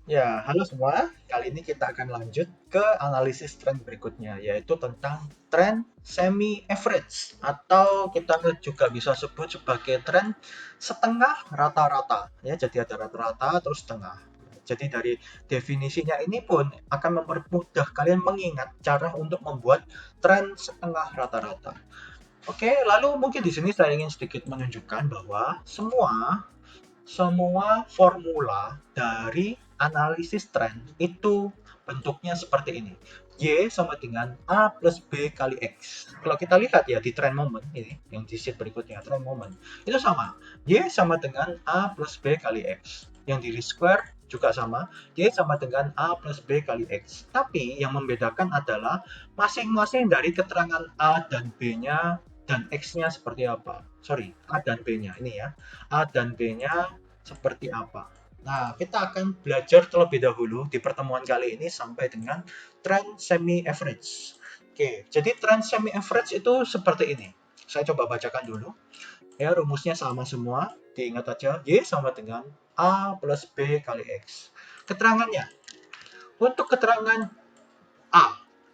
Ya, halo semua. Kali ini kita akan lanjut ke analisis tren berikutnya, yaitu tentang tren semi-average, atau kita juga bisa sebut sebagai tren setengah rata-rata. Ya, jadi ada rata-rata terus setengah. Jadi dari definisinya ini pun akan mempermudah kalian mengingat cara untuk membuat tren setengah rata-rata. Oke, lalu mungkin di sini saya ingin sedikit menunjukkan bahwa semua formula dari analisis tren itu bentuknya seperti ini. Y sama dengan A plus B kali X. Kalau kita lihat ya di trend moment ini, yang di sheet berikutnya, trend moment, itu sama. Y sama dengan A plus B kali X. Yang di square juga sama, Y sama dengan A plus B kali X. Tapi yang membedakan adalah masing-masing dari keterangan A dan B-nya dan X-nya seperti apa. Sorry, A dan B-nya ini ya. A dan B-nya seperti apa. Nah, kita akan belajar terlebih dahulu di pertemuan kali ini sampai dengan trend semi average. Oke, jadi trend semi average itu seperti ini. Saya coba bacakan dulu. Ya, rumusnya sama semua. Diingat aja, Y sama dengan A plus B kali X. Keterangannya, untuk keterangan A,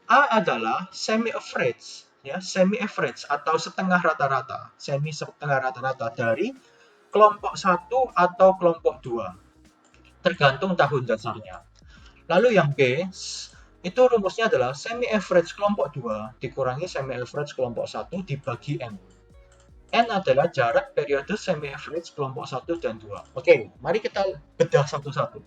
A adalah semi average, ya, semi average atau setengah rata-rata, semi setengah rata-rata dari kelompok satu atau kelompok 2 tergantung tahun dasarnya. Lalu yang B, itu rumusnya adalah semi average kelompok 2 dikurangi semi average kelompok satu dibagi N. N adalah jarak periode semi average kelompok satu dan 2. Oke, mari kita bedah satu-satu.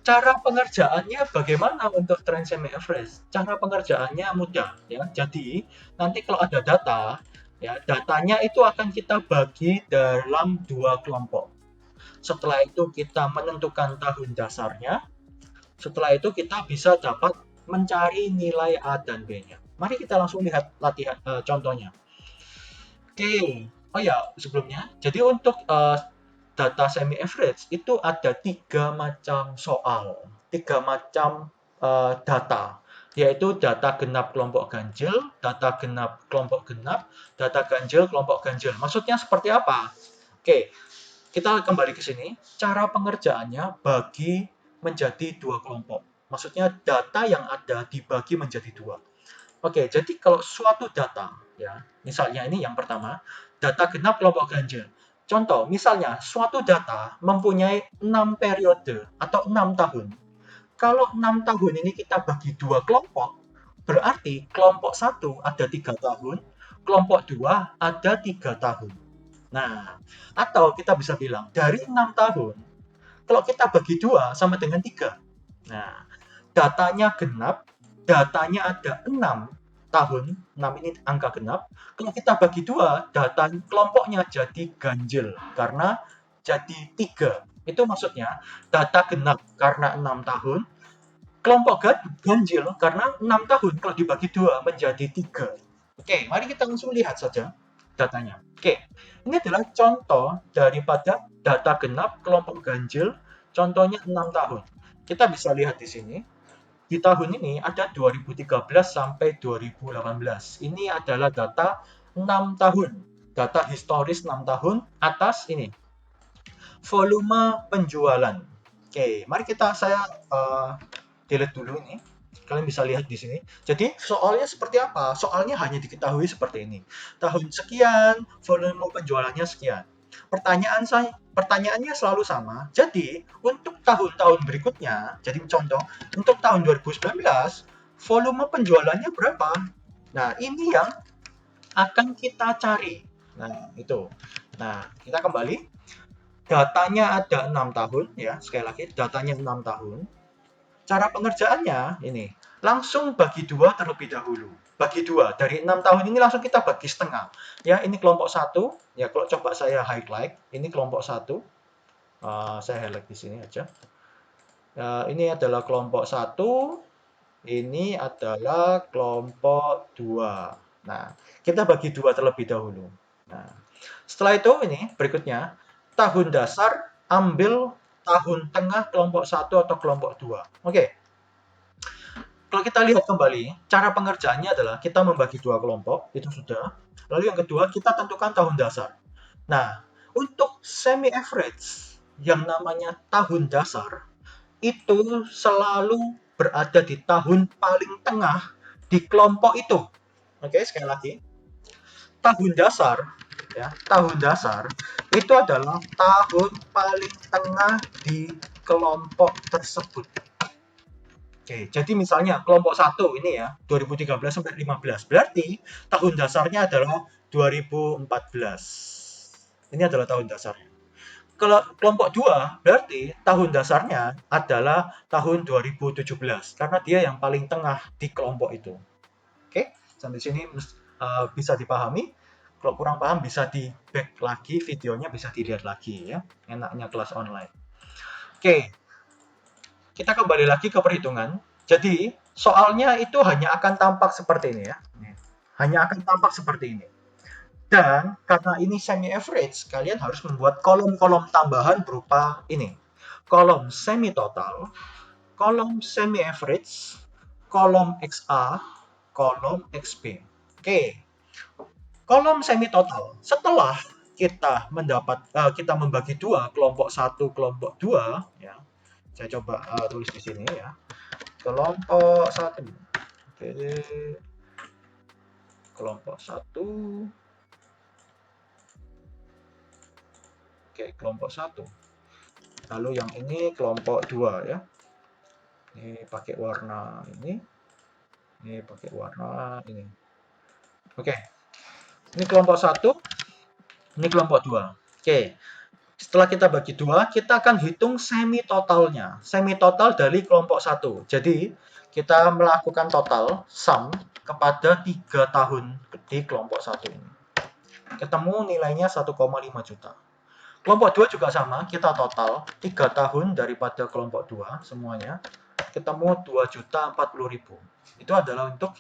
Cara pengerjaannya bagaimana untuk trend semi average? Cara pengerjaannya mudah ya. Jadi, nanti kalau ada data, ya, datanya itu akan kita bagi dalam dua kelompok. Setelah itu kita menentukan tahun dasarnya. Setelah itu kita bisa dapat mencari nilai A dan B-nya. Mari kita langsung lihat latihan contohnya. Oke. Oh ya, sebelumnya. Jadi untuk data semi average itu ada tiga macam soal, tiga macam data, yaitu data genap kelompok ganjil, data genap kelompok genap, data ganjil kelompok ganjil. Maksudnya seperti apa? Oke, kita kembali ke sini. Cara pengerjaannya bagi menjadi dua kelompok. Maksudnya data yang ada dibagi menjadi dua. Oke, jadi kalau suatu data, ya, misalnya ini yang pertama, data genap kelompok ganjil. Contoh, misalnya suatu data mempunyai 6 periode atau 6 tahun. Kalau 6 tahun ini kita bagi dua kelompok, berarti kelompok satu ada 3 tahun, kelompok 2 ada 3 tahun. Nah, atau kita bisa bilang dari 6 tahun, kalau kita bagi dua sama dengan 3. Nah, datanya genap, datanya ada 6 tahun, 6 ini angka genap. Kalau kita bagi dua, data kelompoknya jadi ganjil karena jadi 3. Itu maksudnya data genap karena 6 tahun, kelompok ganjil karena 6 tahun kalau dibagi dua menjadi 3. Oke, mari kita langsung lihat saja datanya. Oke, ini adalah contoh daripada data genap kelompok ganjil, contohnya 6 tahun. Kita bisa lihat di sini, di tahun ini ada 2013 sampai 2018. Ini adalah data 6 tahun, data historis 6 tahun atas ini, volume penjualan. Oke, mari saya delete dulu ini. Kalian bisa lihat di sini. Jadi soalnya seperti apa? Soalnya hanya diketahui seperti ini. Tahun sekian, volume penjualannya sekian. Pertanyaannya selalu sama. Jadi untuk tahun-tahun berikutnya, jadi contoh untuk tahun 2019, volume penjualannya berapa? Nah, ini yang akan kita cari. Nah, itu. Nah, kita kembali. Datanya ada 6 tahun ya, sekali lagi datanya 6 tahun. Cara pengerjaannya ini, langsung bagi dua terlebih dahulu. Bagi dua, dari 6 tahun ini langsung kita bagi setengah. Ya, ini kelompok satu. Ya, kalau coba saya highlight, ini kelompok satu. Saya highlight di sini aja. Ini adalah kelompok satu, ini adalah kelompok dua. Nah, kita bagi dua terlebih dahulu. Nah, setelah itu ini berikutnya, tahun dasar ambil tahun tengah kelompok satu atau kelompok dua. Oke, kalau kita lihat kembali, cara pengerjaannya adalah kita membagi dua kelompok, itu sudah. Lalu yang kedua, kita tentukan tahun dasar. Nah, untuk semi average yang namanya tahun dasar, itu selalu berada di tahun paling tengah di kelompok itu. Oke, sekali lagi. Tahun dasar, ya, tahun dasar itu adalah tahun paling tengah di kelompok tersebut. Oke, jadi misalnya kelompok 1 ini ya, 2013 sampai 15. Berarti tahun dasarnya adalah 2014. Ini adalah tahun dasarnya. Kalau kelompok 2 berarti tahun dasarnya adalah tahun 2017 karena dia yang paling tengah di kelompok itu. Oke, sampai sini bisa dipahami. Kalau kurang paham bisa di back lagi videonya, bisa dilihat lagi ya. Enaknya kelas online. Oke, kita kembali lagi ke perhitungan. Jadi, soalnya itu hanya akan tampak seperti ini ya. Hanya akan tampak seperti ini. Dan karena ini semi average, kalian harus membuat kolom-kolom tambahan berupa ini. Kolom semi total, kolom semi average, kolom XA, kolom XB. Oke. Kolom semi total. Setelah kita membagi dua, kelompok 1, kelompok 2 ya. Saya coba tulis di sini ya. Kelompok 1. Oke. Kelompok 1. Oke, kelompok 1. Lalu yang ini kelompok 2 ya. Ini pakai warna ini. Ini pakai warna ini. Oke. Ini kelompok 1. Ini kelompok 2. Oke. Setelah kita bagi 2, kita akan hitung semi totalnya. Semi total dari kelompok 1. Jadi, kita melakukan total sum kepada 3 tahun di kelompok 1 ini. Ketemu nilainya 1,5 juta. Kelompok 2 juga sama, kita total 3 tahun daripada kelompok 2 semuanya. Ketemu 2.040.000. Itu adalah untuk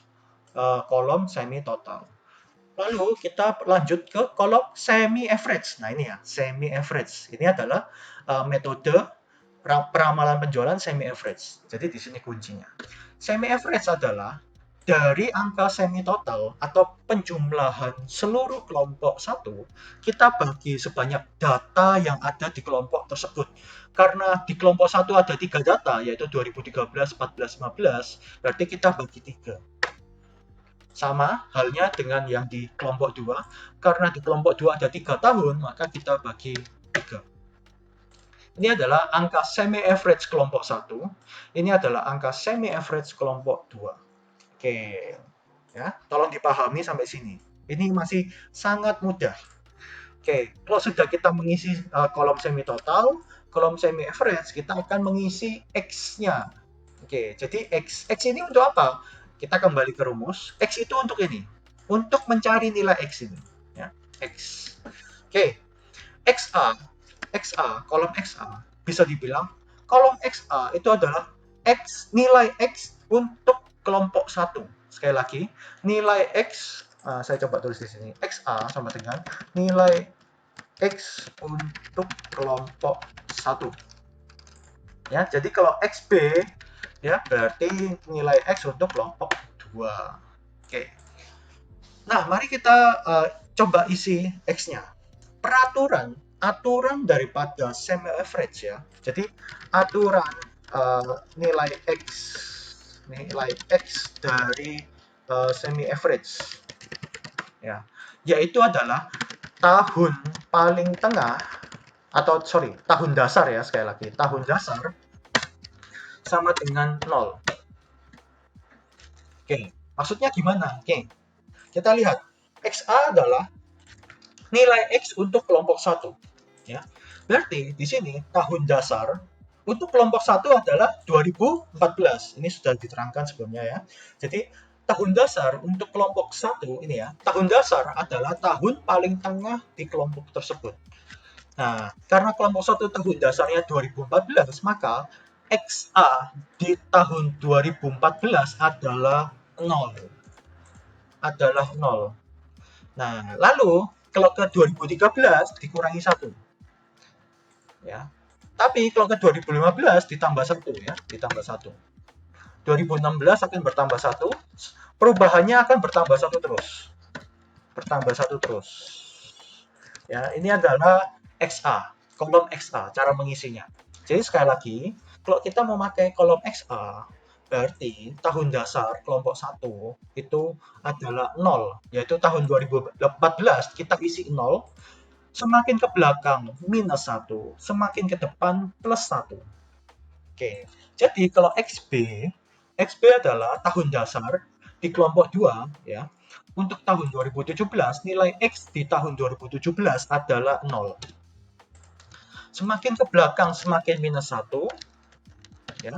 kolom semi total. Lalu kita lanjut ke kolom semi average. Nah ini ya, semi average. Ini adalah metode peramalan penjualan semi average. Jadi di sini kuncinya. Semi average adalah dari angka semi total atau penjumlahan seluruh kelompok 1, kita bagi sebanyak data yang ada di kelompok tersebut. Karena di kelompok 1 ada 3 data, yaitu 2013, 14, 15, berarti kita bagi 3. Sama halnya dengan yang di kelompok 2, karena di kelompok 2 ada 3 tahun, maka kita bagi 3. Ini adalah angka semi average kelompok 1, ini adalah angka semi average kelompok 2. Oke, ya, tolong dipahami sampai sini. Ini masih sangat mudah. Oke, kalau sudah kita mengisi kolom semi total, kolom semi average, kita akan mengisi X-nya. Oke, jadi X ini untuk apa? Kita kembali ke rumus. X itu untuk ini, untuk mencari nilai X ini. Ya, X. Oke, kolom XA bisa dibilang kolom XA itu adalah nilai X untuk kelompok 1. Sekali lagi, nilai X, saya coba tulis di sini, XA sama dengan nilai X untuk kelompok 1. Ya, jadi kalau XB ya berarti nilai X untuk kelompok 2. Oke. Nah, mari kita coba isi X-nya. Aturan daripada semi average ya. Jadi aturan nilai X dari semi average ya, yaitu adalah tahun paling tengah tahun dasar ya, sekali lagi tahun dasar sama dengan 0. Oke, maksudnya gimana? Oke, kita lihat XA adalah nilai X untuk kelompok 1 ya. Berarti di sini tahun dasar untuk kelompok 1 adalah 2014. Ini sudah diterangkan sebelumnya ya. Jadi tahun dasar untuk kelompok 1 ini ya, tahun dasar adalah tahun paling tengah di kelompok tersebut. Nah, karena kelompok 1 tahun dasarnya 2014, maka XA di tahun 2014 adalah 0. Adalah 0. Nah, lalu kalau ke 2013 dikurangi 1. Ya. Tapi kalau ke 2015 ditambah 1 ya, ditambah 1. 2016 akan bertambah 1, perubahannya akan bertambah 1 terus. Bertambah 1 terus. Ya, ini adalah XA, kolom XA, cara mengisinya. Jadi sekali lagi, Kalau kita memakai kolom XA, berarti tahun dasar kelompok 1 itu adalah 0, yaitu tahun 2014 kita isi 0, semakin ke belakang minus 1, semakin ke depan plus 1. Oke, jadi kalau XB adalah tahun dasar di kelompok 2 ya. Untuk tahun 2017 nilai X di tahun 2017 adalah 0. Semakin ke belakang semakin minus 1 ya.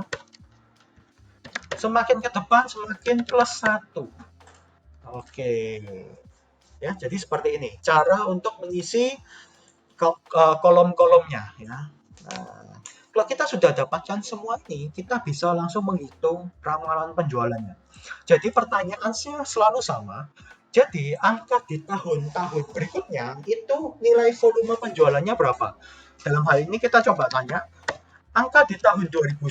Semakin ke depan semakin plus 1. Oke. Ya, jadi seperti ini cara untuk mengisi kolom-kolomnya ya. Nah, kalau kita sudah dapatkan semua ini, kita bisa langsung menghitung ramalan penjualannya. Jadi pertanyaannya selalu sama. Jadi angka di tahun-tahun berikutnya itu nilai volume penjualannya berapa? Dalam hal ini kita coba tanya, angka di tahun 2019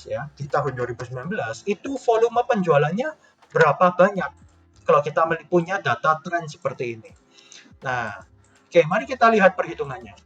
ya, di tahun 2019 itu volume penjualannya berapa banyak? Kalau kita punya data tren seperti ini. Nah, oke, mari kita lihat perhitungannya.